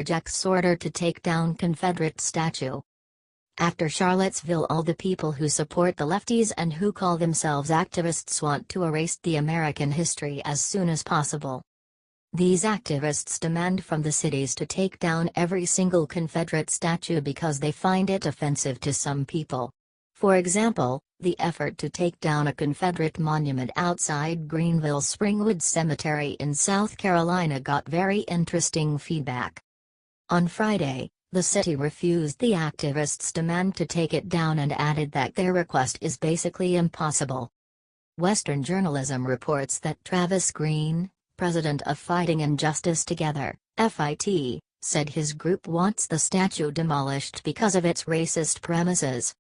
rejects order to take down Confederate statue. After Charlottesville, all the people who support the lefties and who call themselves activists want to erase the American history as soon as possible. These activists demand from the cities to take down every single Confederate statue because they find it offensive to some people. For example, the effort to take down a Confederate monument outside Greenville's Springwood Cemetery in South Carolina got very interesting feedback. On Friday, the city refused the activists' demand to take it down and added that their request is basically impossible. Western journalism reports that Travis Green, president of Fighting Injustice Together, FIT, said his group wants the statue demolished because of its racist premises.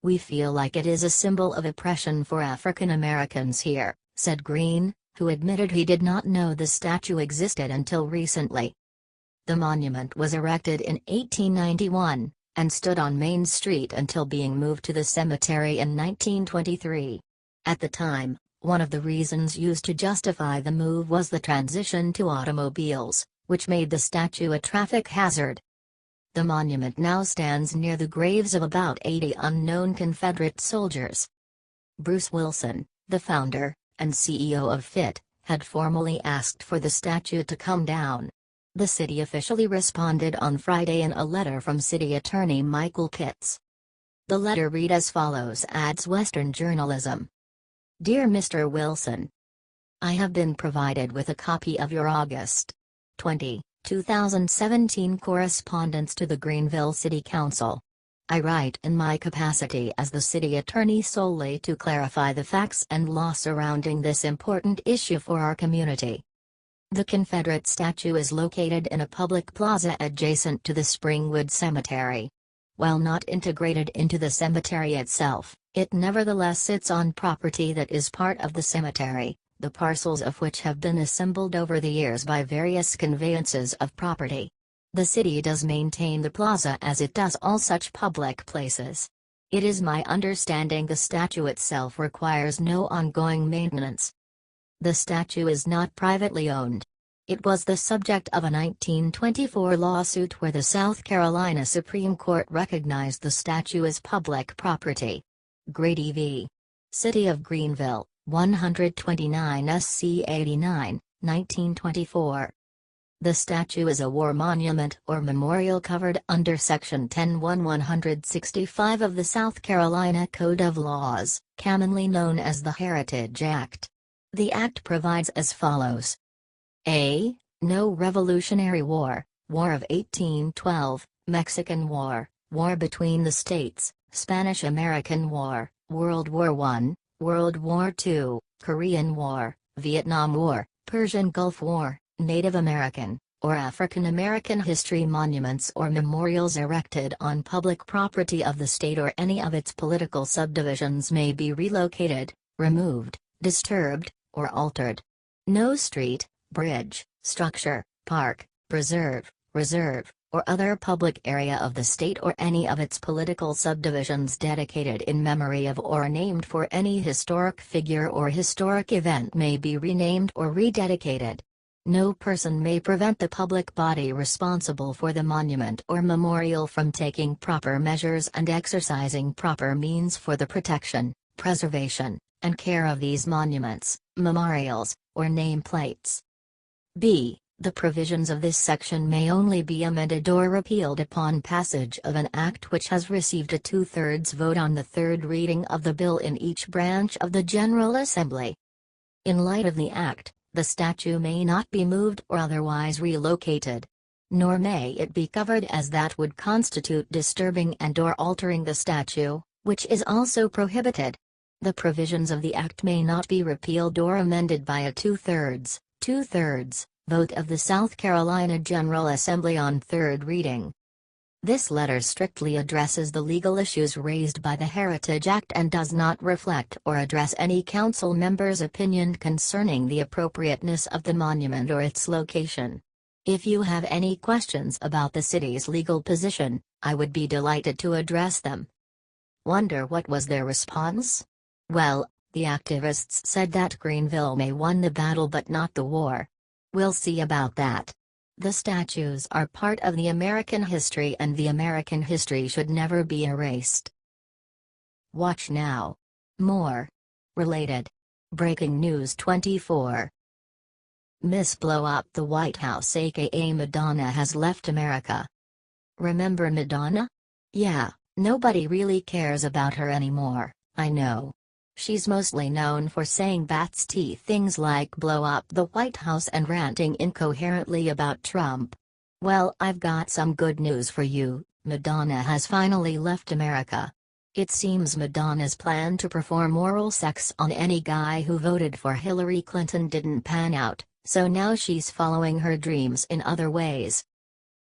"We feel like it is a symbol of oppression for African Americans here," said Green, who admitted he did not know the statue existed until recently. The monument was erected in 1891, and stood on Main Street until being moved to the cemetery in 1923. At the time, one of the reasons used to justify the move was the transition to automobiles, which made the statue a traffic hazard. The monument now stands near the graves of about 80 unknown Confederate soldiers. Bruce Wilson, the founder and CEO of FIT, had formally asked for the statue to come down. The city officially responded on Friday in a letter from City Attorney Michael Pitts. The letter read as follows, adds Western journalism. Dear Mr. Wilson, I have been provided with a copy of your August 20, 2017 correspondence to the Greenville City Council. I write in my capacity as the city attorney solely to clarify the facts and law surrounding this important issue for our community. The Confederate statue is located in a public plaza adjacent to the Springwood Cemetery. While not integrated into the cemetery itself, it nevertheless sits on property that is part of the cemetery, the parcels of which have been assembled over the years by various conveyances of property. The city does maintain the plaza as it does all such public places. It is my understanding the statue itself requires no ongoing maintenance. The statue is not privately owned. It was the subject of a 1924 lawsuit where the South Carolina Supreme Court recognized the statue as public property. Grady v. City of Greenville, 129 SC 89, 1924. The statue is a war monument or memorial covered under Section 10-165 of the South Carolina Code of Laws, commonly known as the Heritage Act. The Act provides as follows. A. No Revolutionary War, War of 1812, Mexican War, War between the States, Spanish-American War, World War I, World War II, Korean War, Vietnam War, Persian Gulf War, Native American, or African American history monuments or memorials erected on public property of the state or any of its political subdivisions may be relocated, removed, disturbed, or altered. No street, bridge, structure, park, preserve, reserve, or other public area of the state or any of its political subdivisions dedicated in memory of or named for any historic figure or historic event may be renamed or rededicated. No person may prevent the public body responsible for the monument or memorial from taking proper measures and exercising proper means for the protection, preservation, and care of these monuments, memorials, or nameplates. B. The provisions of this section may only be amended or repealed upon passage of an act which has received a two-thirds vote on the third reading of the bill in each branch of the General Assembly. In light of the act, the statue may not be moved or otherwise relocated. Nor may it be covered as that would constitute disturbing and/or altering the statue, which is also prohibited. The provisions of the act may not be repealed or amended by a two-thirds vote of the South Carolina General Assembly on third reading. This letter strictly addresses the legal issues raised by the Heritage Act and does not reflect or address any council member's opinion concerning the appropriateness of the monument or its location. If you have any questions about the city's legal position, I would be delighted to address them. Wonder what was their response? Well, the activists said that Greenville may won the battle but not the war. We'll see about that. The statues are part of the American history, and the American history should never be erased. Watch now. More. Related. Breaking News 24. Miss Blow Up the White House aka Madonna has left America. Remember Madonna? Yeah, nobody really cares about her anymore, I know. She's mostly known for saying bats teeth things like blow up the White House and ranting incoherently about Trump. Well, I've got some good news for you. Madonna has finally left America. It seems Madonna's plan to perform oral sex on any guy who voted for Hillary Clinton didn't pan out, so now she's following her dreams in other ways.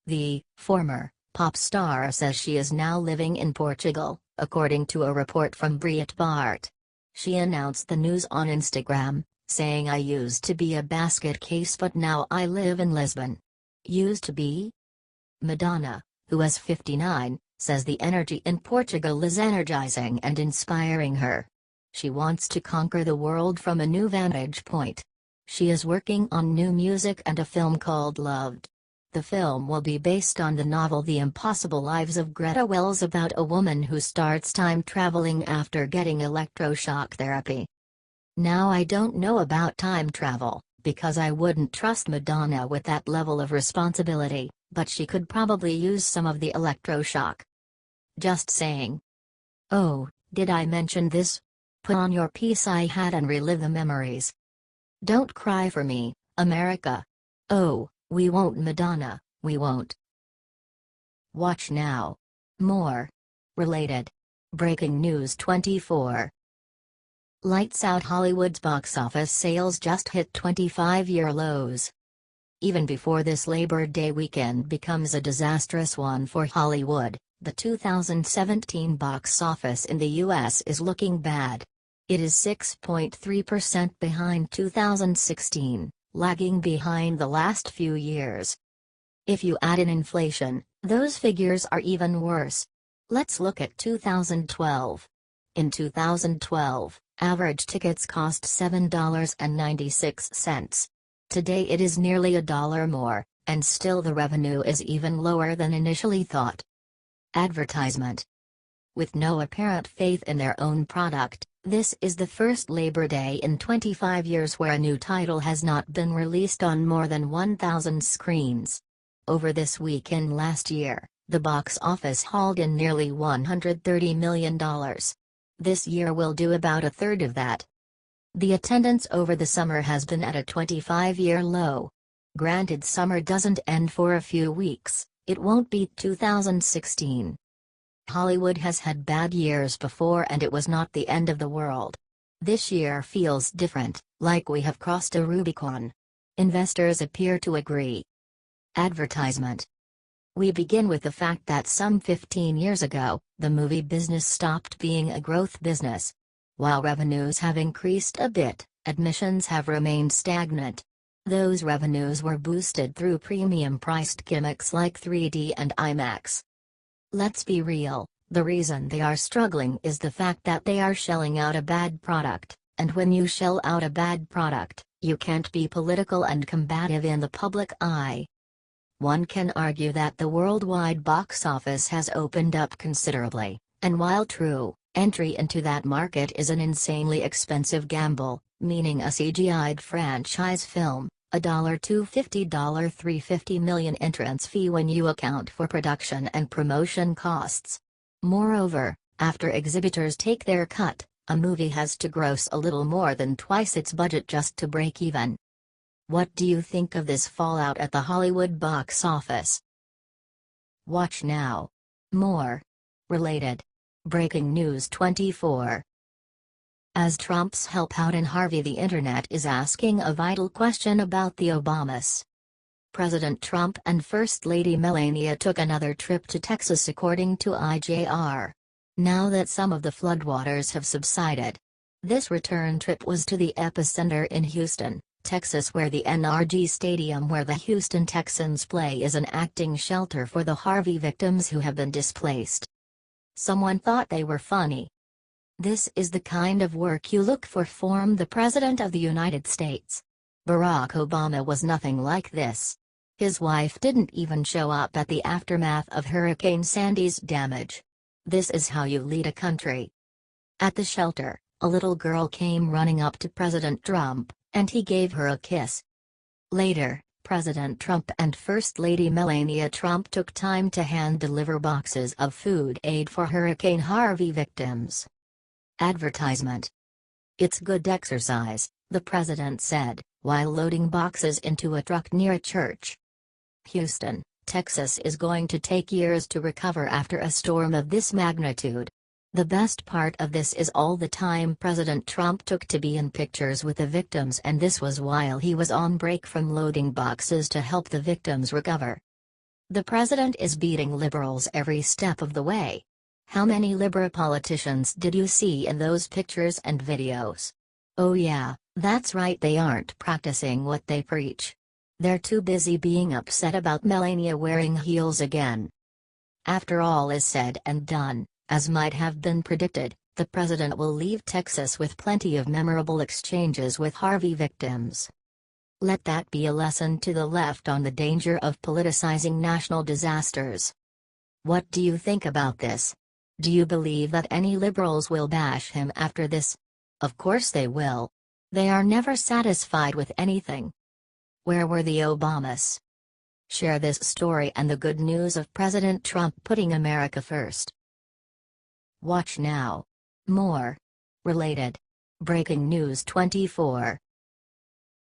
The former pop star says she is now living in Portugal, according to a report from Breitbart. She announced the news on Instagram, saying, "I used to be a basket case but now I live in Lisbon." Used to be? Madonna, who is 59, says the energy in Portugal is energizing and inspiring her. She wants to conquer the world from a new vantage point. She is working on new music and a film called Loved. The film will be based on the novel The Impossible Lives of Greta Wells, about a woman who starts time traveling after getting electroshock therapy. Now I don't know about time travel, because I wouldn't trust Madonna with that level of responsibility, but she could probably use some of the electroshock. Just saying. Oh, did I mention this? Put on your peace-eye hat and relive the memories. Don't cry for me, America. Oh, we won't, Madonna, we won't. Watch now. More. Related. Breaking News 24. Lights Out Hollywood's box office sales just hit 25-year lows. Even before this Labor Day weekend becomes a disastrous one for Hollywood, the 2017 box office in the U.S. is looking bad. It is 6.3% behind 2016, lagging behind the last few years. If you add in inflation, those figures are even worse. Let's look at 2012. In 2012, average tickets cost $7.96. Today it is nearly $1 more, and still the revenue is even lower than initially thought. Advertisement. With no apparent faith in their own product, this is the first Labor Day in 25 years where a new title has not been released on more than 1,000 screens. Over this weekend last year, the box office hauled in nearly $130 million. This year will do about a third of that. The attendance over the summer has been at a 25-year low. Granted, summer doesn't end for a few weeks, it won't beat 2016. Hollywood has had bad years before and it was not the end of the world. This year feels different, like we have crossed a Rubicon. Investors appear to agree. Advertisement. We begin with the fact that some 15 years ago, the movie business stopped being a growth business. While revenues have increased a bit, admissions have remained stagnant. Those revenues were boosted through premium-priced gimmicks like 3D and IMAX. Let's be real, the reason they are struggling is the fact that they are shelling out a bad product, and when you shell out a bad product, you can't be political and combative in the public eye. One can argue that the worldwide box office has opened up considerably, and while true, entry into that market is an insanely expensive gamble, meaning a CGI'd franchise film, $250 $350 million entrance fee when you account for production and promotion costs. Moreover, after exhibitors take their cut, a movie has to gross a little more than twice its budget just to break even. What do you think of this fallout at the Hollywood box office? Watch now. More. Related. Breaking News 24. As Trump's help out in Harvey, the internet is asking a vital question about the Obamas. President Trump and First Lady Melania took another trip to Texas according to IJR. Now that some of the floodwaters have subsided. This return trip was to the epicenter in Houston, Texas, where the NRG Stadium where the Houston Texans play is an acting shelter for the Harvey victims who have been displaced. Someone thought they were funny. This is the kind of work you look for from the President of the United States. Barack Obama was nothing like this. His wife didn't even show up at the aftermath of Hurricane Sandy's damage. This is how you lead a country. At the shelter, a little girl came running up to President Trump, and he gave her a kiss. Later, President Trump and First Lady Melania Trump took time to hand-deliver boxes of food aid for Hurricane Harvey victims. Advertisement. "It's good exercise," the president said, while loading boxes into a truck near a church. Houston, Texas is going to take years to recover after a storm of this magnitude. The best part of this is all the time President Trump took to be in pictures with the victims, and this was while he was on break from loading boxes to help the victims recover. The president is beating liberals every step of the way. How many liberal politicians did you see in those pictures and videos? Oh yeah, that's right, they aren't practicing what they preach. They're too busy being upset about Melania wearing heels again. After all is said and done, as might have been predicted, the president will leave Texas with plenty of memorable exchanges with Harvey victims. Let that be a lesson to the left on the danger of politicizing national disasters. What do you think about this? Do you believe that any liberals will bash him after this? Of course they will. They are never satisfied with anything. Where were the Obamas? Share this story and the good news of President Trump putting America first. Watch now. More. Related. Breaking News 24.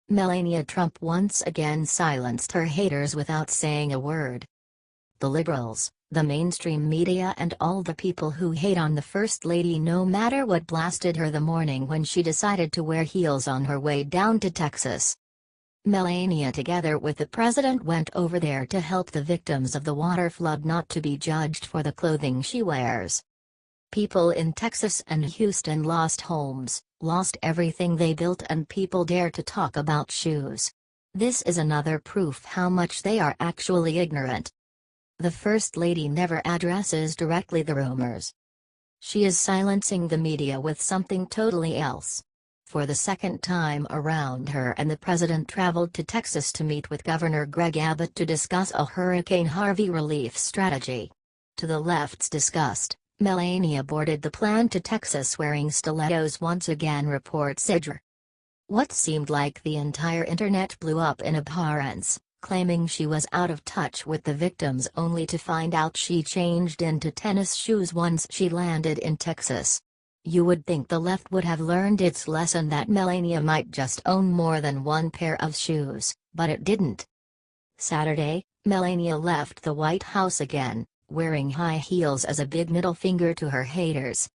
Melania Trump once again silenced her haters without saying a word. The liberals, the mainstream media, and all the people who hate on the First Lady no matter what blasted her the morning when she decided to wear heels on her way down to Texas. Melania together with the president went over there to help the victims of the water flood, not to be judged for the clothing she wears. People in Texas and Houston lost homes, lost everything they built, and people dare to talk about shoes. This is another proof how much they are actually ignorant. The First Lady never addresses directly the rumors. She is silencing the media with something totally else. For the second time around, her and the president traveled to Texas to meet with Governor Greg Abbott to discuss a Hurricane Harvey relief strategy. To the left's disgust, Melania boarded the plane to Texas wearing stilettos once again, reports Sidger. What seemed like the entire internet blew up in abhorrence, claiming she was out of touch with the victims, only to find out she changed into tennis shoes once she landed in Texas. You would think the left would have learned its lesson that Melania might just own more than one pair of shoes, but it didn't. Saturday, Melania left the White House again, wearing high heels as a big middle finger to her haters.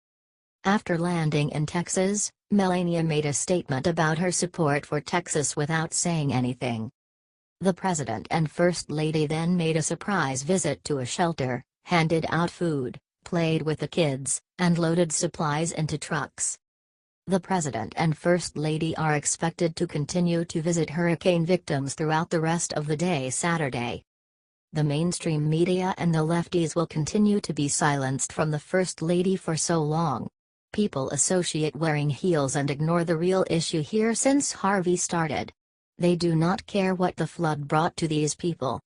After landing in Texas, Melania made a statement about her support for Texas without saying anything. The president and First Lady then made a surprise visit to a shelter, handed out food, played with the kids, and loaded supplies into trucks. The president and First Lady are expected to continue to visit hurricane victims throughout the rest of the day Saturday. The mainstream media and the lefties will continue to be silenced from the First Lady for so long. People associate wearing heels and ignore the real issue here since Harvey started. They do not care what the flood brought to these people.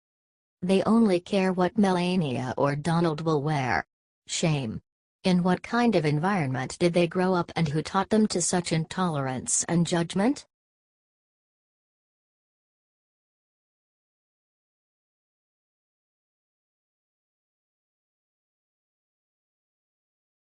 They only care what Melania or Donald will wear. Shame. In what kind of environment did they grow up, and who taught them to such intolerance and judgment?